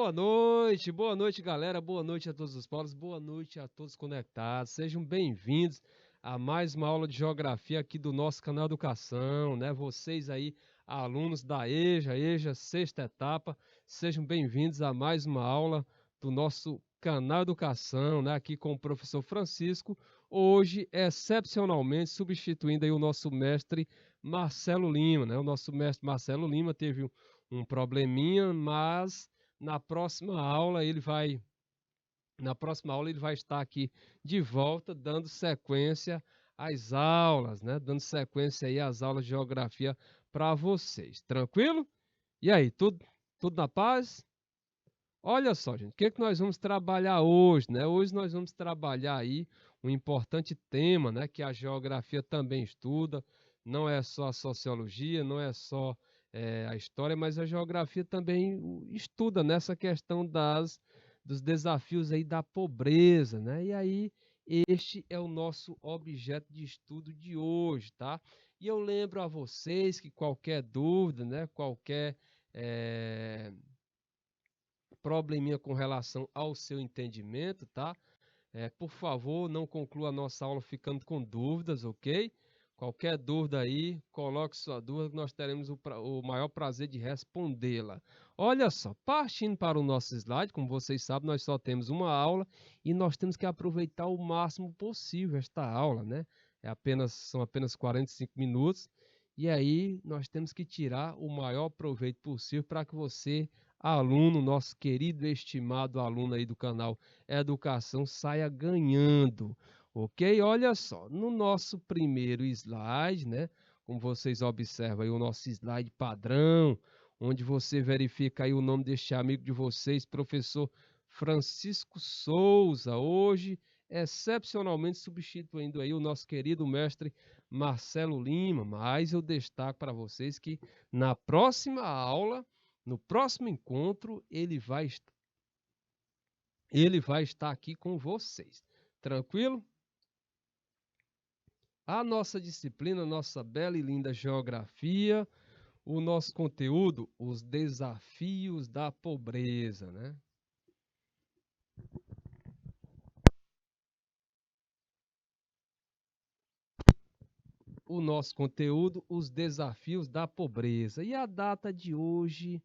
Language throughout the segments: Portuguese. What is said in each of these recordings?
Boa noite, galera. Boa noite a todos os povos, boa noite a todos conectados. Sejam bem-vindos a mais uma aula de geografia aqui do nosso canal Educação, né? Vocês aí, alunos da EJA sexta etapa, sejam bem-vindos a mais uma aula do nosso canal Educação, né? Aqui com o professor Francisco, hoje, excepcionalmente, substituindo aí o nosso mestre Marcelo Lima, né? O nosso mestre Marcelo Lima teve um probleminha, mas na próxima aula ele vai, na próxima aula ele vai estar aqui de volta, dando sequência às aulas, né? Dando sequência aí às aulas de geografia para vocês. Tranquilo? E aí, tudo na paz? Olha só, gente, o que nós vamos trabalhar hoje, né? Hoje nós vamos trabalhar aí um importante tema, né? Que a geografia também estuda, não é só a sociologia, não é só a história, mas a geografia também estuda nessa questão dos desafios aí da pobreza, né? E aí, este é o nosso objeto de estudo de hoje, tá? E eu lembro a vocês que qualquer dúvida, né? Qualquer probleminha com relação ao seu entendimento, tá? Por favor, não conclua a nossa aula ficando com dúvidas, ok? Qualquer dúvida aí, coloque sua dúvida, que nós teremos o maior prazer de respondê-la. Olha só, partindo para o nosso slide, como vocês sabem, nós só temos uma aula e nós temos que aproveitar o máximo possível esta aula, né? São apenas 45 minutos e aí nós temos que tirar o maior proveito possível para que você, aluno, nosso querido e estimado aluno aí do canal Educação, saia ganhando, ok? Olha só, no nosso primeiro slide, né? Como vocês observam aí, o nosso slide padrão, onde você verifica aí o nome deste amigo de vocês, professor Francisco Souza, hoje excepcionalmente substituindo aí o nosso querido mestre Marcelo Lima, mas eu destaco para vocês que na próxima aula, no próximo encontro, ele vai estar aqui com vocês. Tranquilo? A nossa disciplina, nossa bela e linda geografia, o nosso conteúdo, os desafios da pobreza, né? O nosso conteúdo, os desafios da pobreza. E a data de hoje,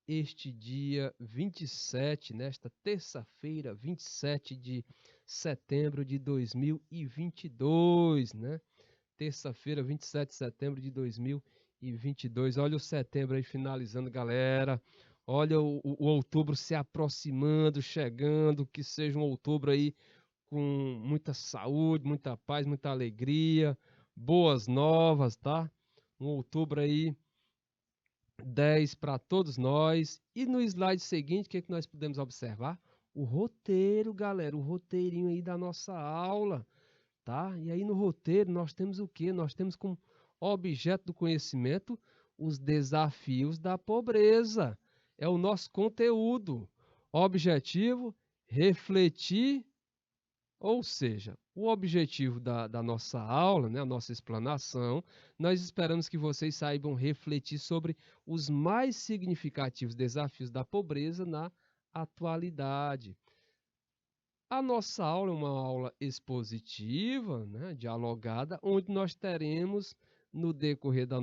este dia 27, nesta terça-feira, 27 de setembro de 2022, né? Terça-feira, 27 de setembro de 2022. Olha o setembro aí finalizando, galera. Olha o outubro se aproximando, chegando. Que seja um outubro aí com muita saúde, muita paz, muita alegria, boas novas, tá? Um outubro aí 10 para todos nós. E no slide seguinte, o que nós podemos observar? O roteiro, galera, o roteirinho aí da nossa aula, tá? E aí no roteiro nós temos o quê? Nós temos como objeto do conhecimento os desafios da pobreza. É o nosso conteúdo. Objetivo: refletir, ou seja, o objetivo da nossa aula, né, a nossa explanação, nós esperamos que vocês saibam refletir sobre os mais significativos desafios da pobreza na atualidade. A nossa aula é uma aula expositiva, né, dialogada, onde nós teremos, no decorrer da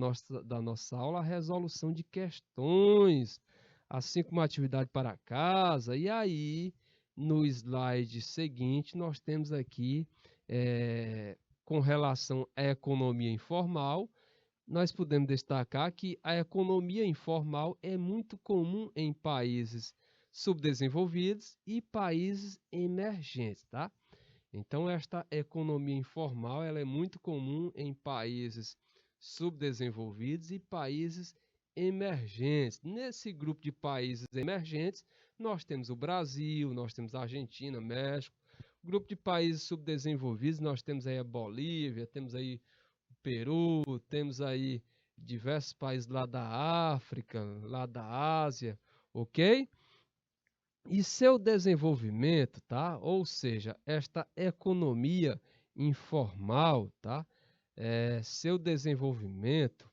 nossa aula, a resolução de questões, assim como atividade para casa. E aí, no slide seguinte, nós temos aqui, com relação à economia informal, nós podemos destacar que a economia informal é muito comum em países subdesenvolvidos e países emergentes, tá? Então, esta economia informal ela é muito comum em países subdesenvolvidos e países emergentes. Nesse grupo de países emergentes, nós temos o Brasil, nós temos a Argentina, México. Grupo de países subdesenvolvidos, nós temos aí a Bolívia, temos aí Peru, temos aí diversos países lá da África, lá da Ásia, ok? E seu desenvolvimento, tá? Ou seja, esta economia informal, tá? Seu desenvolvimento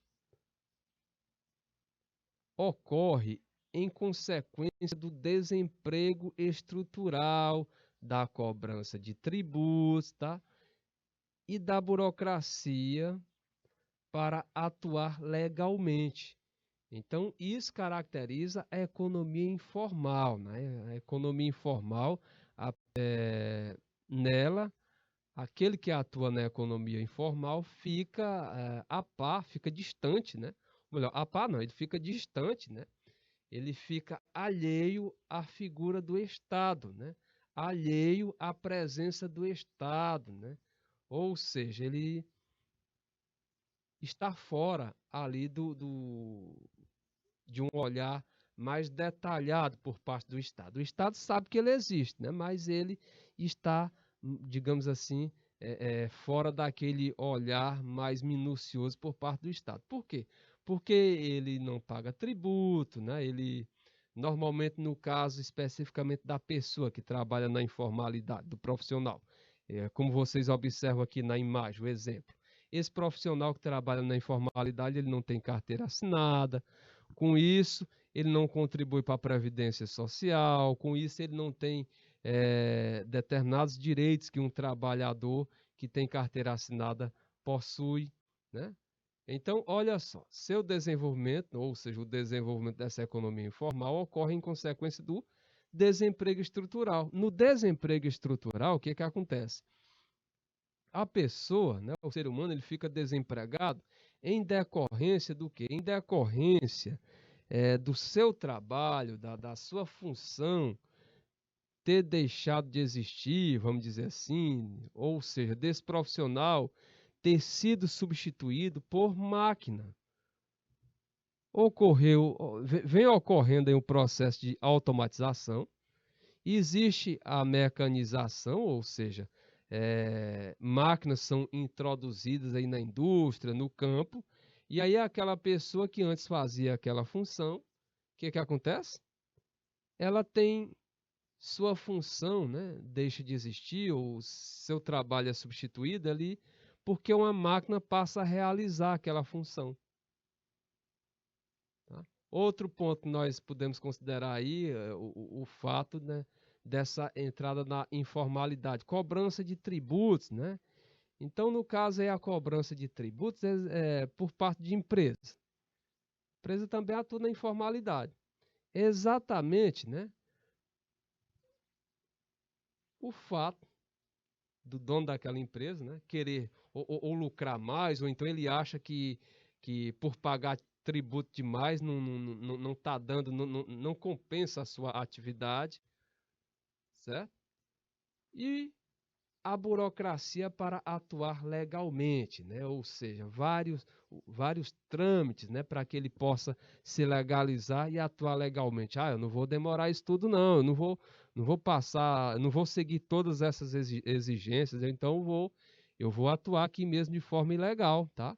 ocorre em consequência do desemprego estrutural, da cobrança de tributos, tá? E da burocracia para atuar legalmente. Então, isso caracteriza a economia informal, né? A economia informal, nela, aquele que atua na economia informal fica a par, fica distante, né? Ou melhor, a par não, ele fica distante, né? Ele fica alheio à figura do Estado, né? Alheio à presença do Estado, né? Ou seja, ele está fora ali de um olhar mais detalhado por parte do Estado. O Estado sabe que ele existe, né? Mas ele está, digamos assim, fora daquele olhar mais minucioso por parte do Estado. Por quê? Porque ele não paga tributo, né? Ele, normalmente, no caso especificamente da pessoa que trabalha na informalidade, do profissional, como vocês observam aqui na imagem, o exemplo. Esse profissional que trabalha na informalidade, ele não tem carteira assinada, com isso, ele não contribui para a Previdência Social, com isso, ele não tem determinados direitos que um trabalhador que tem carteira assinada possui, né? Então, olha só, seu desenvolvimento, ou seja, o desenvolvimento dessa economia informal, ocorre em consequência do desemprego estrutural. No desemprego estrutural, o que que acontece? A pessoa, né, o ser humano, ele fica desempregado em decorrência do quê? Em decorrência do seu trabalho, da sua função ter deixado de existir, vamos dizer assim, ou seja, desse profissional ter sido substituído por máquina. Vem ocorrendo aí um processo de automatização, existe a mecanização, ou seja, máquinas são introduzidas aí na indústria, no campo, e aí aquela pessoa que antes fazia aquela função, o que que acontece? Ela tem sua função, né, deixa de existir, ou seu trabalho é substituído ali, porque uma máquina passa a realizar aquela função. Tá? Outro ponto que nós podemos considerar aí é o fato, né, dessa entrada na informalidade, cobrança de tributos, né? Então, no caso aí, a cobrança de tributos por parte de empresas. A empresa também atua na informalidade. Exatamente, né? O fato do dono daquela empresa, né, querer ou lucrar mais, ou então ele acha que por pagar tributo demais não está dando, não compensa a sua atividade, certo? E a burocracia para atuar legalmente, né? Ou seja, vários trâmites, né, para que ele possa se legalizar e atuar legalmente. Ah, eu não vou demorar isso tudo, não, eu não vou passar, não vou seguir todas essas exigências, então eu vou atuar aqui mesmo de forma ilegal, tá?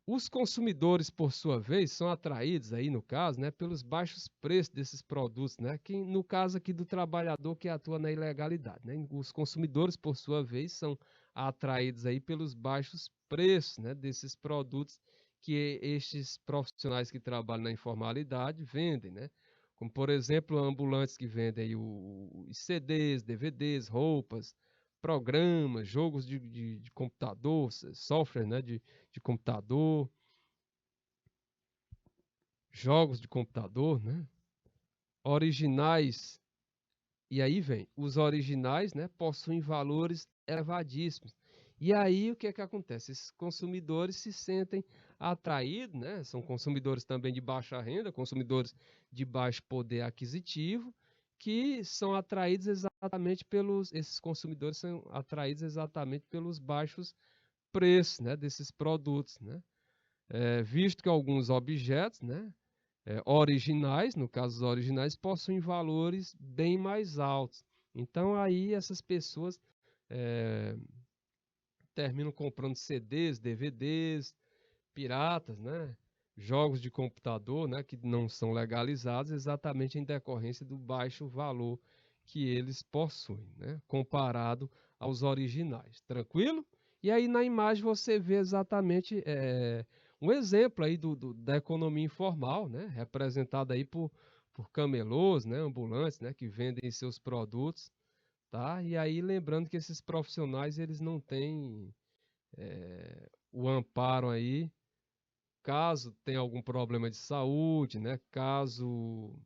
Os consumidores, por sua vez, são atraídos aí, no caso, né, pelos baixos preços desses produtos, né, que no caso aqui do trabalhador que atua na ilegalidade, né? Os consumidores, por sua vez, são atraídos aí pelos baixos preços, né, desses produtos que estes profissionais que trabalham na informalidade vendem, né? Como, por exemplo, ambulantes que vendem aí os CDs, DVDs, roupas, programas, jogos de computador, software, né, de computador, jogos de computador, né? Originais. E aí vem, os originais, né, possuem valores elevadíssimos. E aí o que é que acontece? Esses consumidores se sentem atraídos, né? São consumidores também de baixa renda, consumidores de baixo poder aquisitivo, que são atraídos exatamente esses consumidores são atraídos exatamente pelos baixos preços, né, desses produtos, né? Visto que alguns objetos, né, originais, no caso os originais, possuem valores bem mais altos. Então aí essas pessoas é, terminam comprando CDs, DVDs, piratas, né? Jogos de computador, né, que não são legalizados exatamente em decorrência do baixo valor que eles possuem, né, comparado aos originais. Tranquilo? E aí na imagem você vê exatamente Um exemplo aí da economia informal, né? Representada aí por camelôs, né? Ambulantes, né? Que vendem seus produtos, tá? E aí lembrando que esses profissionais eles não têm o amparo aí, caso tenha algum problema de saúde, né? Caso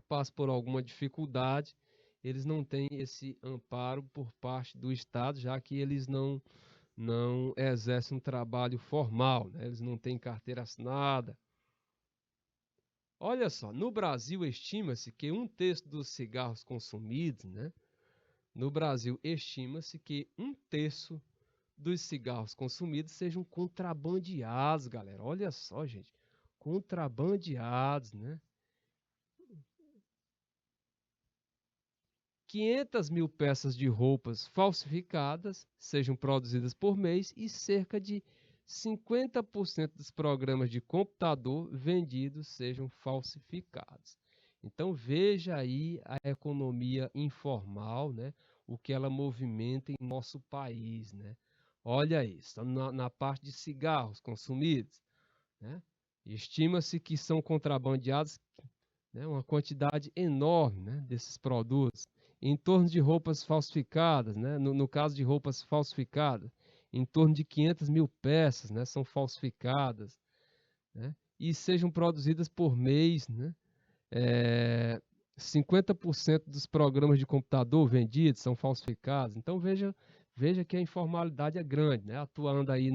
passe por alguma dificuldade, eles não têm esse amparo por parte do Estado, já que eles não exercem um trabalho formal, né? Eles não têm carteira assinada. Olha só, no Brasil estima-se que um terço dos cigarros consumidos, né? No Brasil estima-se que um terço dos cigarros consumidos sejam contrabandeados, galera. Olha só, gente, contrabandeados, né? 500 mil peças de roupas falsificadas sejam produzidas por mês e cerca de 50% dos programas de computador vendidos sejam falsificados. Então veja aí a economia informal, né? O que ela movimenta em nosso país, né? Olha isso, na parte de cigarros consumidos, né? Estima-se que são contrabandeados, né, uma quantidade enorme, né, desses produtos. Em torno de roupas falsificadas, né, no caso de roupas falsificadas, em torno de 500 mil peças, né, são falsificadas, né, e sejam produzidas por mês, né, 50% dos programas de computador vendidos são falsificados. Então veja que a informalidade é grande, né, atuando aí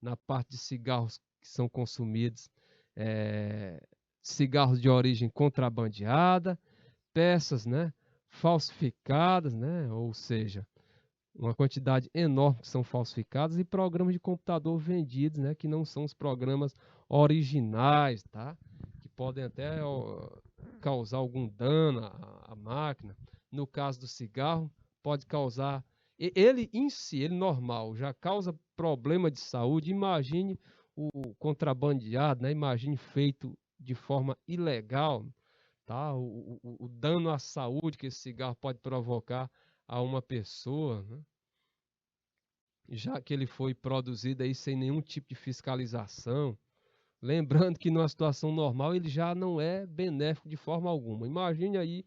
na parte de cigarros que são consumidos, é, cigarros de origem contrabandeada, peças, né, falsificadas, né, ou seja, uma quantidade enorme que são falsificadas e programas de computador vendidos, né, que não são os programas originais, tá? Que podem até causar algum dano à máquina. No caso do cigarro, pode causar ele em si, ele normal, já causa problema de saúde. Imagine o contrabandeado, né? Imagine feito de forma ilegal, tá? O dano à saúde que esse cigarro pode provocar a uma pessoa, né? Já que ele foi produzido aí sem nenhum tipo de fiscalização. Lembrando que numa situação normal ele já não é benéfico de forma alguma. Imagine aí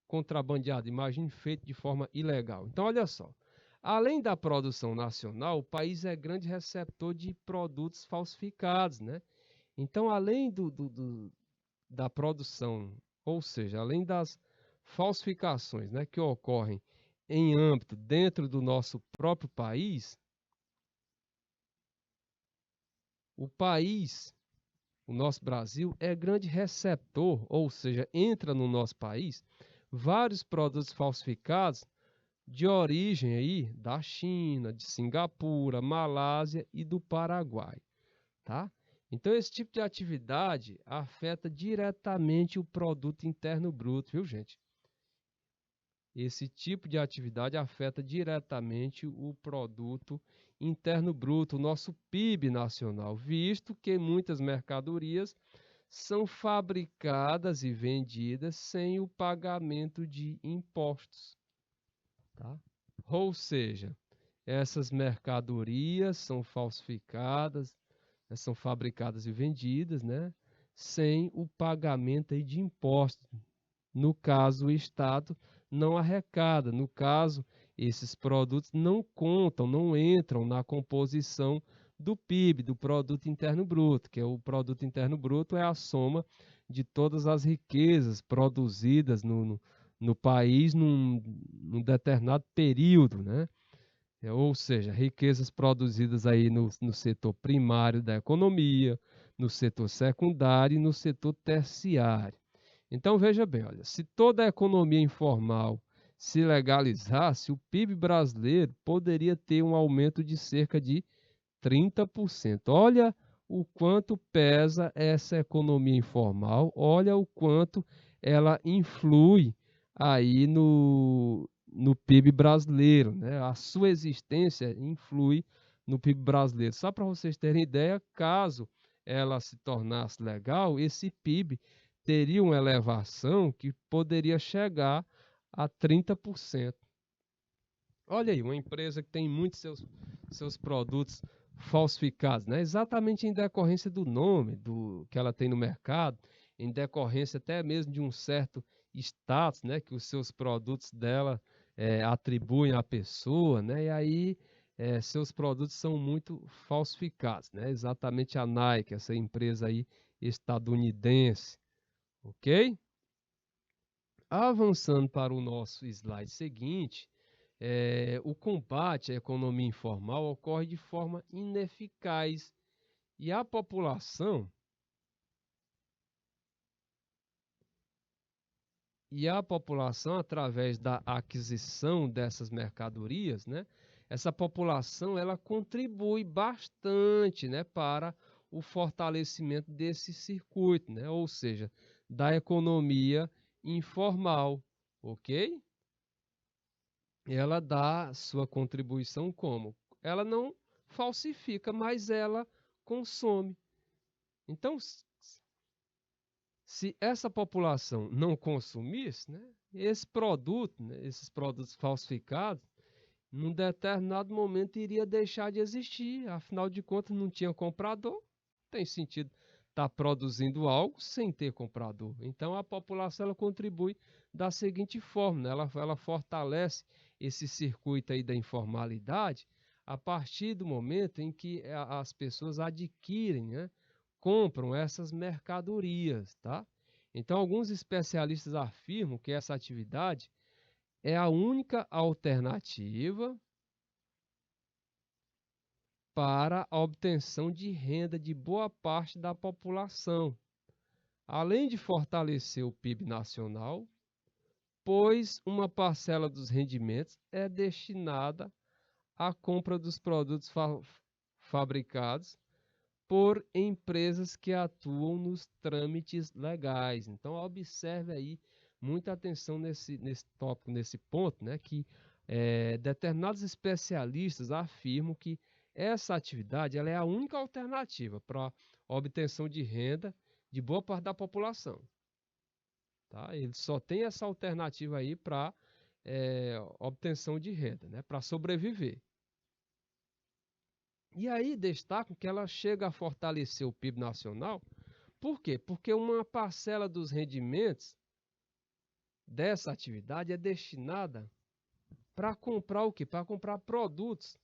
contrabandeado, imagine feito de forma ilegal. Então, olha só. Além da produção nacional, o país é grande receptor de produtos falsificados, né? Então, além da produção, ou seja, além das falsificações, né, que ocorrem em âmbito dentro do nosso próprio país, o país, o nosso Brasil, é grande receptor, ou seja, entra no nosso país vários produtos falsificados de origem aí da China, de Singapura, Malásia e do Paraguai, tá? Então esse tipo de atividade afeta diretamente o produto interno bruto, viu, gente? Esse tipo de atividade afeta diretamente o produto interno bruto, o nosso PIB nacional, visto que muitas mercadorias são fabricadas e vendidas sem o pagamento de impostos, tá? Ou seja, essas mercadorias são falsificadas, são fabricadas e vendidas, né, sem o pagamento aí de impostos. No caso, o Estado não arrecada. No caso, esses produtos não contam, não entram na composição do PIB, do Produto Interno Bruto, que é o Produto Interno Bruto é a soma de todas as riquezas produzidas no país num determinado período, né? Ou seja, riquezas produzidas aí no setor primário da economia, no setor secundário e no setor terciário. Então veja bem, olha, se toda a economia informal se legalizasse, o PIB brasileiro poderia ter um aumento de cerca de 30%. Olha o quanto pesa essa economia informal, olha o quanto ela influi aí no PIB brasileiro, né? A sua existência influi no PIB brasileiro. Só para vocês terem ideia, caso ela se tornasse legal, esse PIB teria uma elevação que poderia chegar a 30%. Olha aí, uma empresa que tem muitos seus produtos falsificados, né? Exatamente em decorrência do nome do que ela tem no mercado, em decorrência até mesmo de um certo status, né, que os seus produtos dela atribuem à pessoa, né? E aí seus produtos são muito falsificados, né? Exatamente a Nike, essa empresa aí estadunidense, ok? Avançando para o nosso slide seguinte, o combate à economia informal ocorre de forma ineficaz e a população, através da aquisição dessas mercadorias, né, essa população ela contribui bastante, né, para o fortalecimento desse circuito, né, ou seja, da economia informal, ok? Ela dá sua contribuição como? Ela não falsifica, mas ela consome. Então, se essa população não consumisse, né, esse produto, né, esses produtos falsificados, num determinado momento iria deixar de existir. Afinal de contas, não tinha comprador. Não tem sentido estar produzindo algo sem ter comprador. Então, a população ela contribui da seguinte forma, né? Ela fortalece esse circuito aí da informalidade a partir do momento em que as pessoas adquirem, né, compram essas mercadorias, tá? Então, alguns especialistas afirmam que essa atividade é a única alternativa para a obtenção de renda de boa parte da população, além de fortalecer o PIB nacional, pois uma parcela dos rendimentos é destinada à compra dos produtos fabricados por empresas que atuam nos trâmites legais. Então, observe aí, muita atenção nesse tópico, nesse ponto, né, que determinados especialistas afirmam que essa atividade ela é a única alternativa para a obtenção de renda de boa parte da população. Tá? Ele só tem essa alternativa aí para obtenção de renda, né, para sobreviver. E aí destaco que ela chega a fortalecer o PIB nacional. Por quê? Porque uma parcela dos rendimentos dessa atividade é destinada para comprar o quê? Para comprar produtos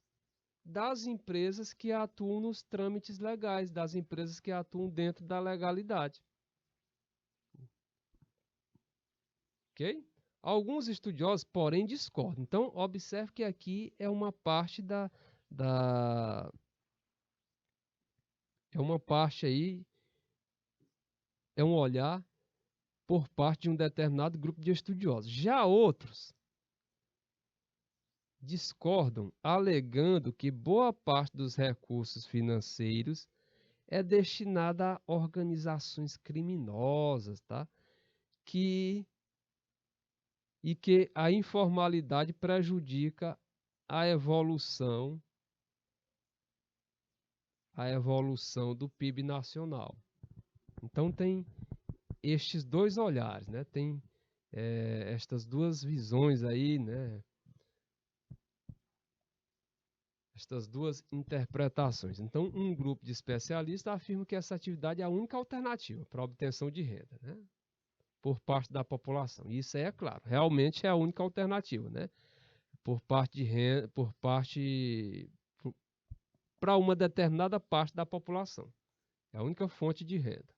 das empresas que atuam nos trâmites legais, das empresas que atuam dentro da legalidade. Ok? Alguns estudiosos, porém, discordam. Então, observe que aqui é uma parte é uma parte aí, é um olhar por parte de um determinado grupo de estudiosos. Já outros discordam, alegando que boa parte dos recursos financeiros é destinada a organizações criminosas, tá? E que a informalidade prejudica a evolução do PIB nacional. Então tem estes dois olhares, né? Tem estas duas visões aí, né? Estas duas interpretações. Então, um grupo de especialistas afirma que essa atividade é a única alternativa para a obtenção de renda, né, por parte da população. E isso aí é claro, realmente é a única alternativa, né, por parte de renda, para uma determinada parte da população. É a única fonte de renda.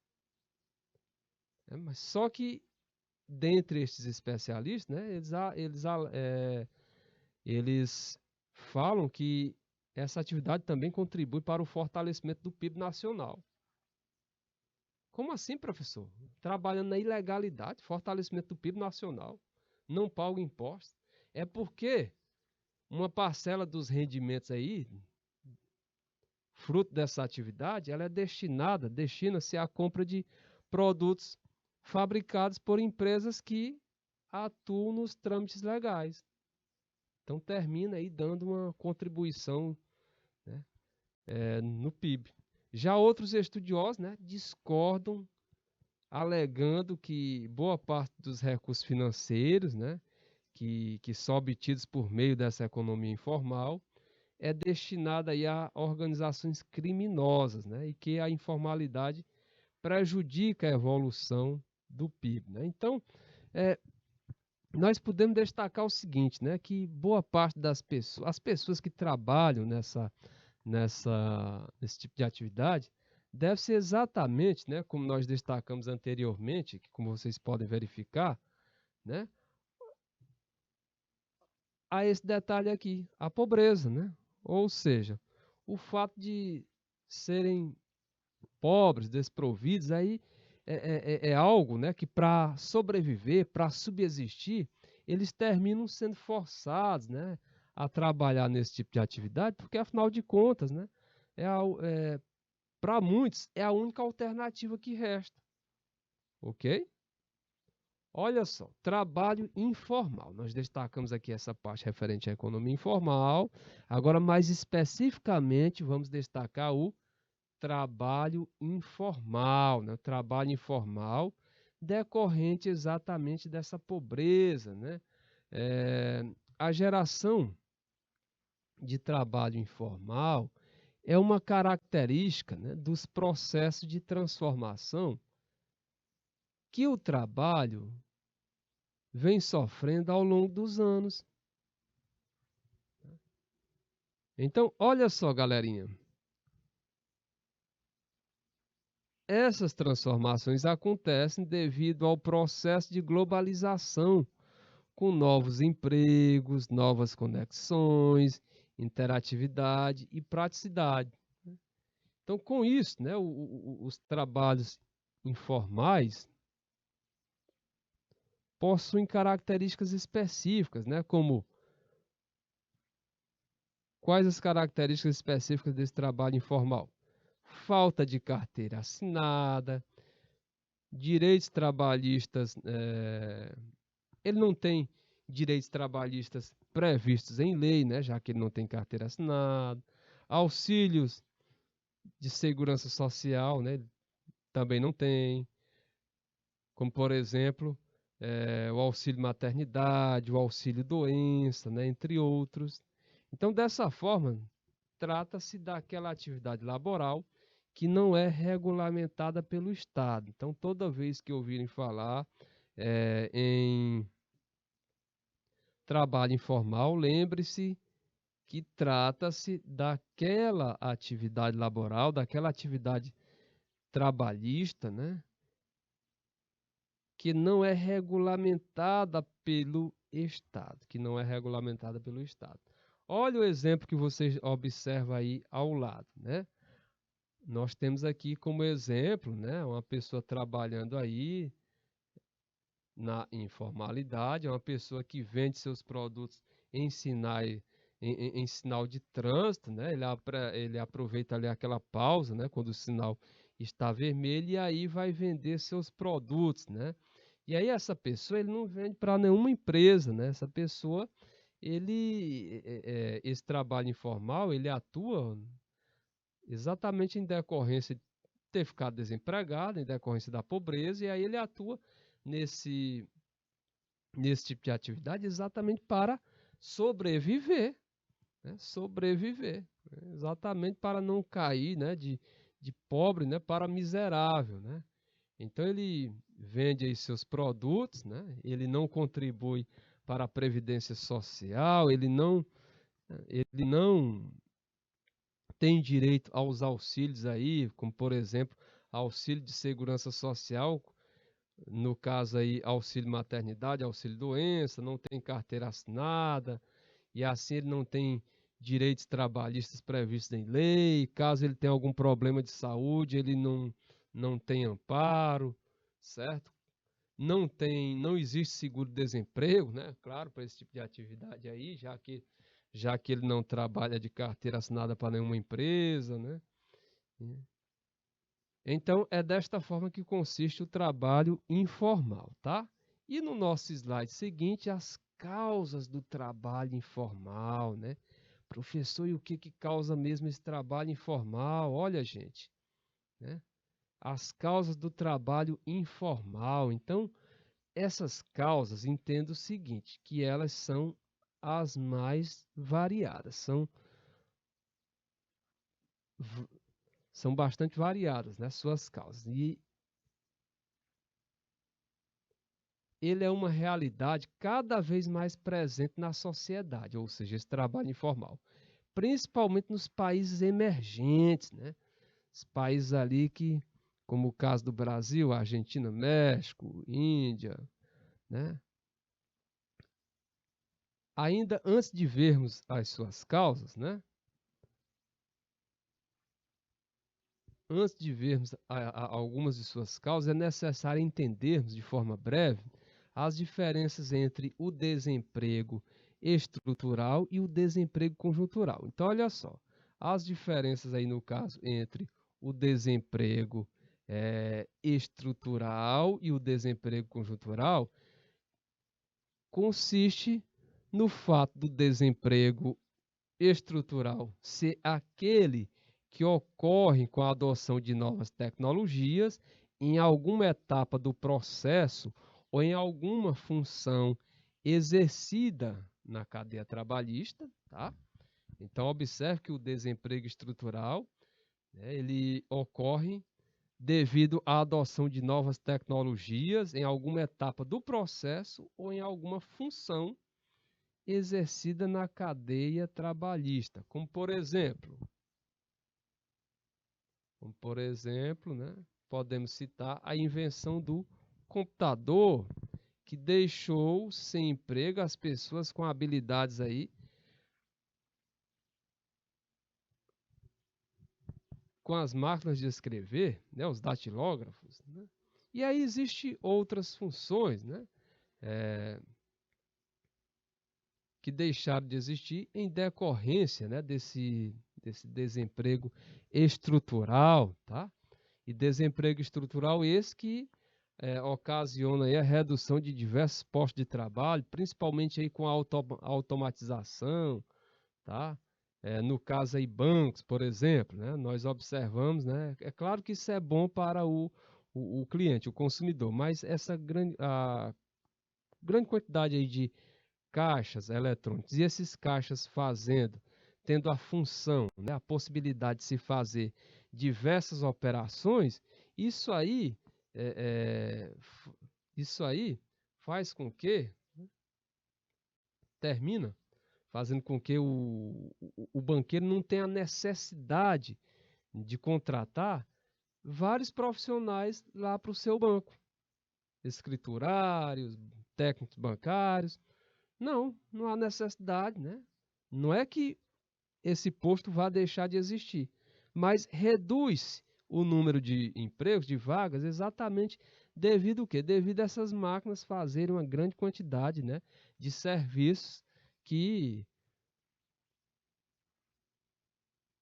Mas só que dentre estes especialistas, né, eles falam que essa atividade também contribui para o fortalecimento do PIB nacional. Como assim, professor? Trabalhando na ilegalidade, fortalecimento do PIB nacional, não paga impostos. É porque uma parcela dos rendimentos aí, fruto dessa atividade, ela é destina-se à compra de produtos fabricados por empresas que atuam nos trâmites legais. Então termina aí dando uma contribuição, né, no PIB. Já outros estudiosos, né, discordam, alegando que boa parte dos recursos financeiros, né, que são obtidos por meio dessa economia informal, é destinada aí a organizações criminosas, né? E que a informalidade prejudica a evolução do PIB, né? Então, é, nós podemos destacar o seguinte, né? Que boa parte das pessoas, as pessoas que trabalham nesse tipo de atividade, deve ser exatamente, né? Como nós destacamos anteriormente, que como vocês podem verificar, né? A esse detalhe aqui, a pobreza, né? Ou seja, o fato de serem pobres, desprovidos, aí é algo, né, que para sobreviver, para subsistir, eles terminam sendo forçados, né, a trabalhar nesse tipo de atividade, porque afinal de contas, né, para muitos é a única alternativa que resta, ok? Olha só, trabalho informal. Nós destacamos aqui essa parte referente à economia informal. Agora, mais especificamente, vamos destacar o trabalho informal, né? Trabalho informal decorrente exatamente dessa pobreza, né? A geração de trabalho informal é uma característica, né, dos processos de transformação que o trabalho vem sofrendo ao longo dos anos. Então, olha só, galerinha. Essas transformações acontecem devido ao processo de globalização, com novos empregos, novas conexões, interatividade e praticidade. Então, com isso, né, os trabalhos informais possuem características específicas, né, como quais as características específicas desse trabalho informal? Falta de carteira assinada, direitos trabalhistas, ele não tem direitos trabalhistas previstos em lei, né, já que ele não tem carteira assinada, auxílios de segurança social, né, também não tem, como por exemplo, o auxílio maternidade, o auxílio doença, né, entre outros. Então, dessa forma, trata-se daquela atividade laboral que não é regulamentada pelo Estado. Então, toda vez que ouvirem falar em trabalho informal, lembre-se que trata-se daquela atividade laboral, daquela atividade trabalhista, né, que não é regulamentada pelo Estado, que não é regulamentada pelo Estado. Olha o exemplo que você observa aí ao lado, né? Nós temos aqui como exemplo, né, uma pessoa trabalhando aí na informalidade, é uma pessoa que vende seus produtos em em sinal de trânsito, né? Ele aproveita ali aquela pausa, né? Quando o sinal está vermelho e aí vai vender seus produtos, né? E aí essa pessoa ele não vende para nenhuma empresa, né? Essa pessoa esse trabalho informal ele atua exatamente em decorrência de ter ficado desempregado, em decorrência da pobreza e aí ele atua nesse nesse tipo de atividade exatamente para sobreviver, né? Sobreviver, né? Exatamente para não cair, né, de pobre, né, para miserável, né? Então ele vende aí seus produtos, né? Ele não contribui para a previdência social, ele não tem direito aos auxílios aí, como por exemplo, auxílio de segurança social, no caso aí, auxílio maternidade, auxílio doença, não tem carteira assinada, e assim ele não tem direitos trabalhistas previstos em lei. Caso ele tenha algum problema de saúde, ele não tem amparo, certo? Não existe seguro-desemprego, né? Claro, para esse tipo de atividade aí, já que ele não trabalha de carteira assinada para nenhuma empresa, né? Então, é desta forma que consiste o trabalho informal, tá? E no nosso slide seguinte, as causas do trabalho informal, né? Professor, e o que causa mesmo esse trabalho informal? Olha, gente, né? As causas do trabalho informal. Então, essas causas, entendo o seguinte, que elas são as mais variadas, são são bastante variadas, né, suas causas. E ele é uma realidade cada vez mais presente na sociedade, ou seja, esse trabalho informal, principalmente nos países emergentes, né? Os países ali que, como o caso do Brasil, Argentina, México, Índia, né? Ainda antes de vermos as suas causas, né? Antes de vermos algumas de suas causas, é necessário entendermos de forma breve as diferenças entre o desemprego estrutural e o desemprego conjuntural. Então, olha só, as diferenças aí no caso entre o desemprego estrutural e o desemprego conjuntural consiste no fato do desemprego estrutural ser aquele que ocorre com a adoção de novas tecnologias em alguma etapa do processo ou em alguma função exercida na cadeia trabalhista, tá? Então observe que o desemprego estrutural, né, ele ocorre devido à adoção de novas tecnologias em alguma etapa do processo ou em alguma função exercida na cadeia trabalhista, como por exemplo, né, podemos citar a invenção do computador, que deixou sem emprego as pessoas com habilidades aí, com as máquinas de escrever, né, os datilógrafos, né? E aí existem outras funções, né, que deixaram de existir em decorrência, né, desse desemprego estrutural, tá? E desemprego estrutural esse que ocasiona aí a redução de diversos postos de trabalho, principalmente aí com a automatização, tá? No caso aí bancos, por exemplo, né? Nós observamos, né? É claro que isso é bom para o cliente, o consumidor, mas a grande quantidade aí de caixas eletrônicos e esses caixas tendo a função, né, a possibilidade de se fazer diversas operações, isso aí, é, é, isso aí faz com que, termina fazendo com que o banqueiro não tenha necessidade de contratar vários profissionais lá para o seu banco, escriturários, técnicos bancários. Não há necessidade, né? Não é que esse posto vá deixar de existir, mas reduz o número de empregos, de vagas, exatamente devido ao quê? Devido a essas máquinas fazerem uma grande quantidade, né, de serviços que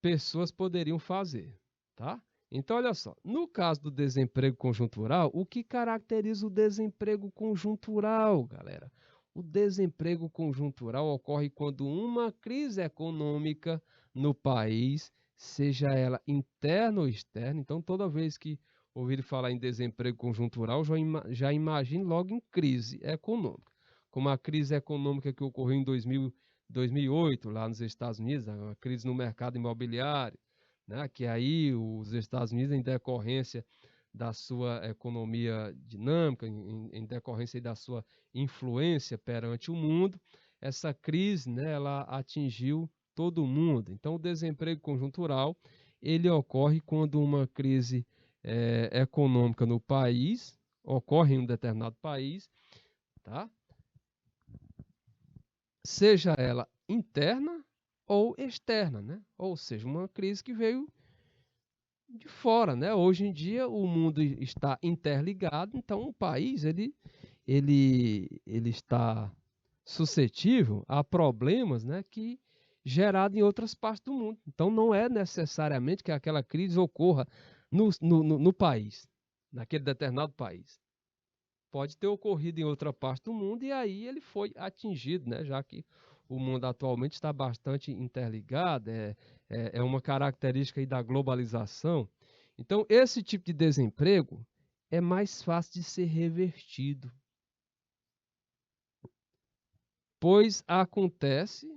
pessoas poderiam fazer, tá? Então, olha só, no caso do desemprego conjuntural, o que caracteriza o desemprego conjuntural, galera? O desemprego conjuntural ocorre quando uma crise econômica no país, seja ela interna ou externa. Então, toda vez que ouvir falar em desemprego conjuntural, já imagine logo em crise econômica. Como a crise econômica que ocorreu em 2008, lá nos Estados Unidos, a crise no mercado imobiliário, né, que aí os Estados Unidos, em decorrência da sua economia dinâmica, em decorrência da sua influência perante o mundo, essa crise, né, ela atingiu todo mundo. Então, o desemprego conjuntural ele ocorre quando uma crise econômica no país ocorre em um determinado país, tá? Seja ela interna ou externa, né? Ou seja, uma crise que veio de fora, né? Hoje em dia o mundo está interligado, então o país ele está suscetível a problemas, né, que gerado em outras partes do mundo. Então não é necessariamente que aquela crise ocorra no país, naquele determinado país. Pode ter ocorrido em outra parte do mundo e aí ele foi atingido, né? Já que o mundo atualmente está bastante interligado, é uma característica aí da globalização. Então, esse tipo de desemprego é mais fácil de ser revertido, pois acontece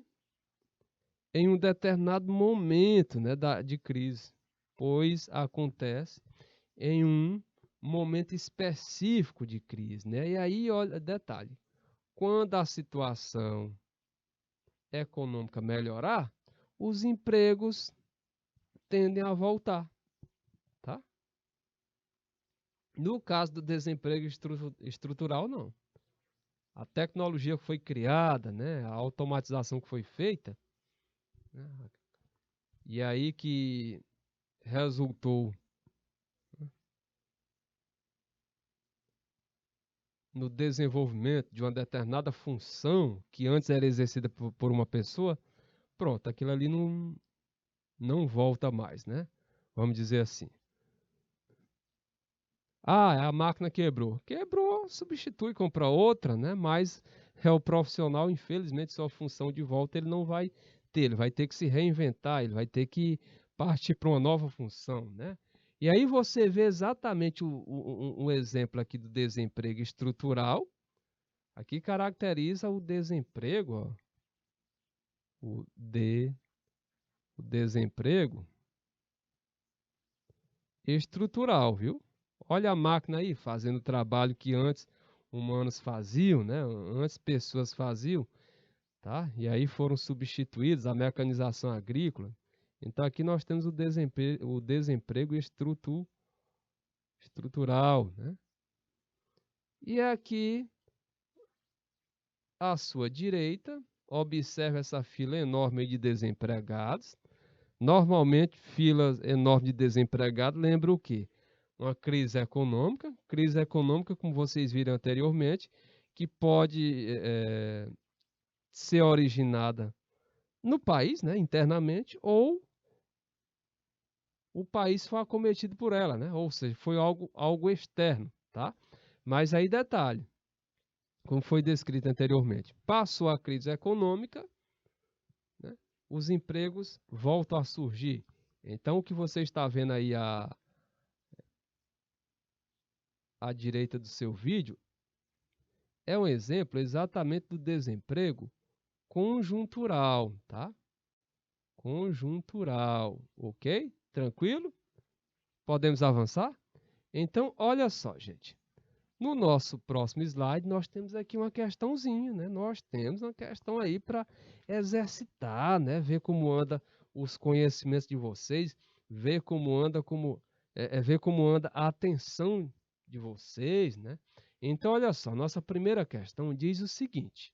em um determinado momento, né, de crise, pois acontece em um momento específico de crise, né? E aí, olha, detalhe, quando a situação econômica melhorar, os empregos tendem a voltar, tá? No caso do desemprego estrutural, não. A tecnologia que foi criada, né, a automatização que foi feita, né, e aí que resultou no desenvolvimento de uma determinada função que antes era exercida por uma pessoa, pronto, aquilo ali não volta mais, né? Vamos dizer assim. Ah, a máquina quebrou. Quebrou, substitui, compra outra, né? Mas é o profissional, infelizmente, sua função de volta ele não vai ter. Ele vai ter que se reinventar, ele vai ter que partir para uma nova função, né? E aí você vê exatamente um exemplo aqui do desemprego estrutural. Aqui caracteriza o desemprego, ó, o, de, o desemprego estrutural, viu? Olha a máquina aí fazendo o trabalho que antes humanos faziam, né? Antes pessoas faziam, tá? E aí foram substituídos a mecanização agrícola. Então aqui nós temos o desemprego estrutural, né? E aqui à sua direita, observe essa fila enorme de desempregados. Normalmente, filas enormes de desempregados lembra o quê? Uma crise econômica, como vocês viram anteriormente, que pode ser originada no país, né, internamente, ou o país foi acometido por ela, né? Ou seja, foi algo externo, tá? Mas aí detalhe, como foi descrito anteriormente, passou a crise econômica, né, os empregos voltam a surgir. Então, o que você está vendo aí à direita do seu vídeo é um exemplo exatamente do desemprego conjuntural, tá? Conjuntural, ok? Tranquilo? Podemos avançar? Então, olha só, gente. No nosso próximo slide, nós temos aqui uma questãozinha, né? Nós temos uma questão aí para exercitar, né? Ver como anda os conhecimentos de vocês, ver como anda, ver como anda a atenção de vocês, né? Então, olha só, nossa primeira questão diz o seguinte.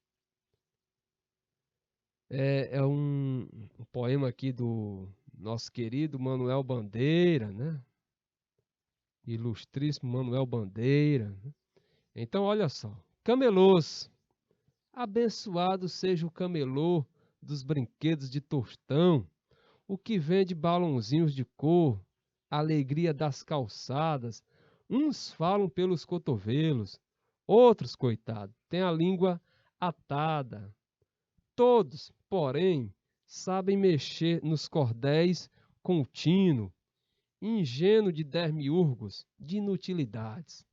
É um poema aqui do nosso querido Manuel Bandeira, né? Ilustríssimo Manuel Bandeira, né? Então, olha só. Camelôs, abençoado seja o camelô dos brinquedos de Tostão, o que vende balãozinhos de cor, alegria das calçadas. Uns falam pelos cotovelos, outros, coitado, têm a língua atada. Todos, porém, sabem mexer nos cordéis contínuo, ingênuo de demiurgos, de inutilidades.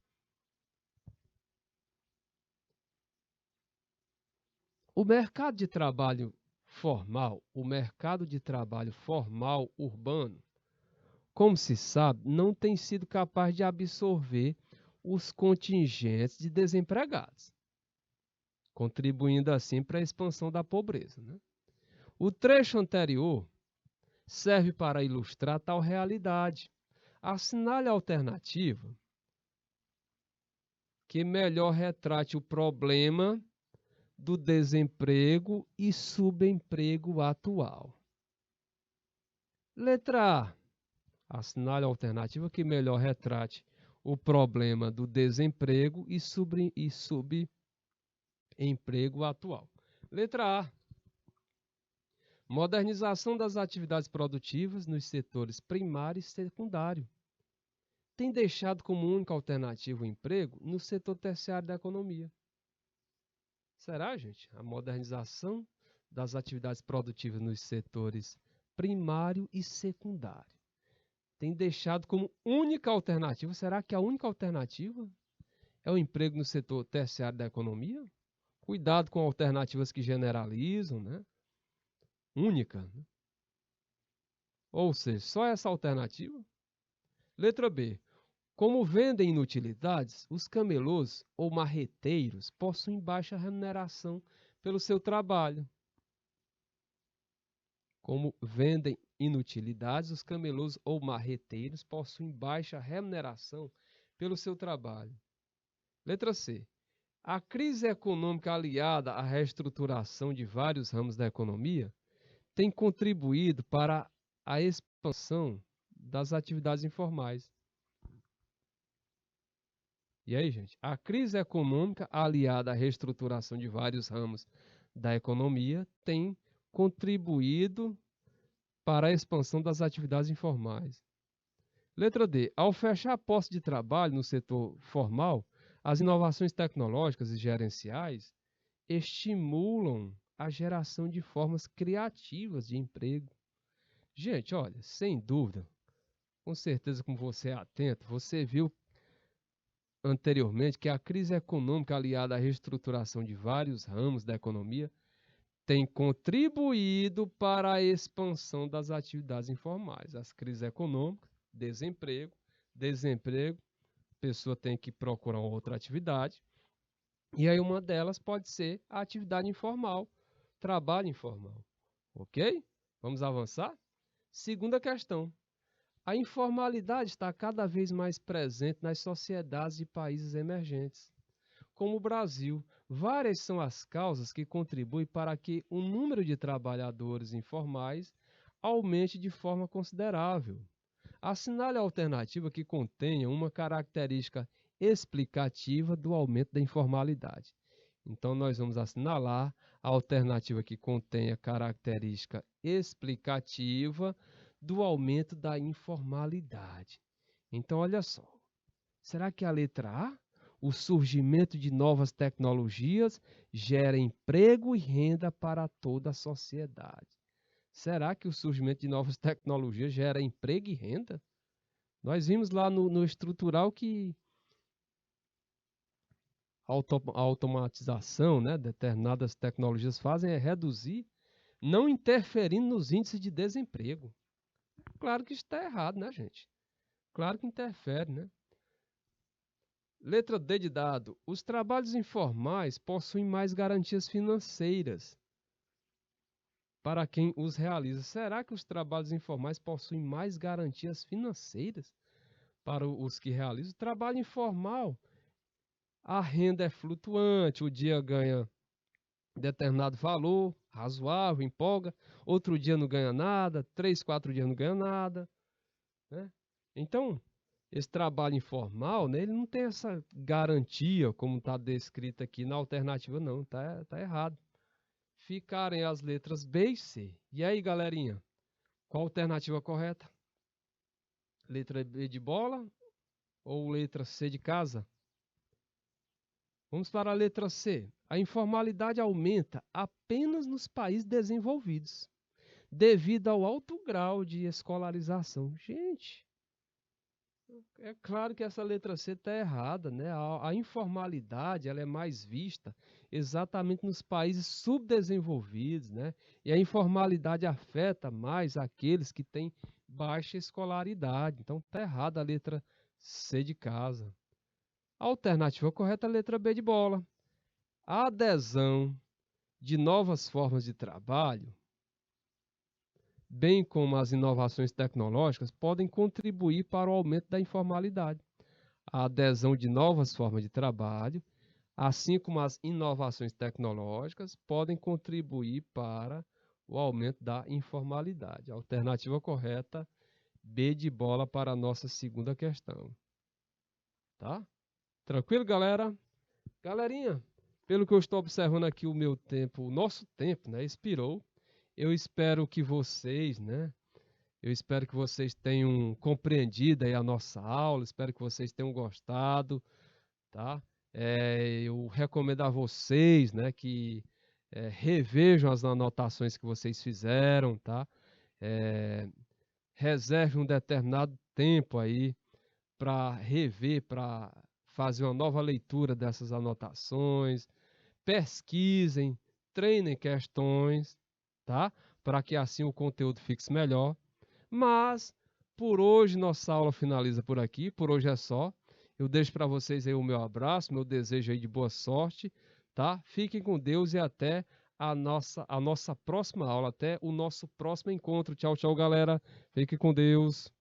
O mercado de trabalho formal urbano, como se sabe, não tem sido capaz de absorver os contingentes de desempregados, contribuindo assim para a expansão da pobreza, né? O trecho anterior serve para ilustrar tal realidade. Assinale a alternativa que melhor retrate o problema do desemprego e subemprego atual. Letra A. Assinale a alternativa que melhor retrate o problema do desemprego e subemprego atual. Letra A. Modernização das atividades produtivas nos setores primário e secundário. Tem deixado como única alternativa o emprego no setor terciário da economia. Será, gente? A modernização das atividades produtivas nos setores primário e secundário tem deixado como única alternativa. Será que a única alternativa é o emprego no setor terciário da economia? Cuidado com alternativas que generalizam, né? única, né? Ou seja, só essa alternativa. Letra B. Como vendem inutilidades, os camelôs ou marreteiros possuem baixa remuneração pelo seu trabalho. Como vendem inutilidades, os camelôs ou marreteiros possuem baixa remuneração pelo seu trabalho. Letra C. A crise econômica aliada à reestruturação de vários ramos da economia tem contribuído para a expansão das atividades informais. E aí, gente? A crise econômica aliada à reestruturação de vários ramos da economia tem contribuído para a expansão das atividades informais. Letra D. Ao fechar a posse de trabalho no setor formal, as inovações tecnológicas e gerenciais estimulam a geração de formas criativas de emprego. Gente, olha, sem dúvida, com certeza, como você é atento, você viu anteriormente que a crise econômica aliada à reestruturação de vários ramos da economia tem contribuído para a expansão das atividades informais. As crises econômicas, desemprego, a pessoa tem que procurar outra atividade, e aí uma delas pode ser a atividade informal, trabalho informal. Ok? Vamos avançar? Segunda questão. A informalidade está cada vez mais presente nas sociedades de países emergentes, como o Brasil. Várias são as causas que contribuem para que o número de trabalhadores informais aumente de forma considerável. Assinale a alternativa que contenha uma característica explicativa do aumento da informalidade. Então, nós vamos assinalar a alternativa que contenha característica explicativa do aumento da informalidade. Então, olha só. Será que a letra A? O surgimento de novas tecnologias gera emprego e renda para toda a sociedade. Será que o surgimento de novas tecnologias gera emprego e renda? Nós vimos lá no estrutural que a automatização, né, determinadas tecnologias fazem é reduzir, não interferindo nos índices de desemprego. Claro que isso está errado, né, gente? Claro que interfere, né? Letra D de dado. Os trabalhos informais possuem mais garantias financeiras para quem os realiza. Será que os trabalhos informais possuem mais garantias financeiras para os que realizam? O trabalho informal, a renda é flutuante, o dia ganha determinado valor, razoável, empolga, outro dia não ganha nada, 3, 4 dias não ganha nada, né? Então, esse trabalho informal, né, ele não tem essa garantia, como está descrito aqui na alternativa, não, tá errado. Ficarem as letras B e C. E aí, galerinha, qual a alternativa correta? Letra B de bola ou letra C de casa? Vamos para a letra C. A informalidade aumenta apenas nos países desenvolvidos, devido ao alto grau de escolarização. Gente, é claro que essa letra C está errada, né? A informalidade ela é mais vista exatamente nos países subdesenvolvidos, né? E a informalidade afeta mais aqueles que têm baixa escolaridade. Então está errada a letra C de casa. A alternativa correta é a letra B de bola. A adesão de novas formas de trabalho, bem como as inovações tecnológicas, podem contribuir para o aumento da informalidade. A adesão de novas formas de trabalho, assim como as inovações tecnológicas, podem contribuir para o aumento da informalidade. A alternativa correta, B de bola para a nossa segunda questão. Tá? Tranquilo, galera? Galerinha, pelo que eu estou observando aqui, o meu tempo, o nosso tempo, né, expirou. Eu espero que vocês, né, eu espero que vocês tenham compreendido aí a nossa aula, espero que vocês tenham gostado, tá? Eu recomendo a vocês, né, que revejam as anotações que vocês fizeram, tá? Reserve um determinado tempo aí para rever, para fazer uma nova leitura dessas anotações, pesquisem, treinem questões, tá? para que assim o conteúdo fique melhor. Mas por hoje nossa aula finaliza por aqui, por hoje é só. Eu deixo para vocês aí o meu abraço, meu desejo aí de boa sorte, tá? Fiquem com Deus e até a nossa próxima aula, até o nosso próximo encontro. Tchau, tchau, galera. Fiquem com Deus.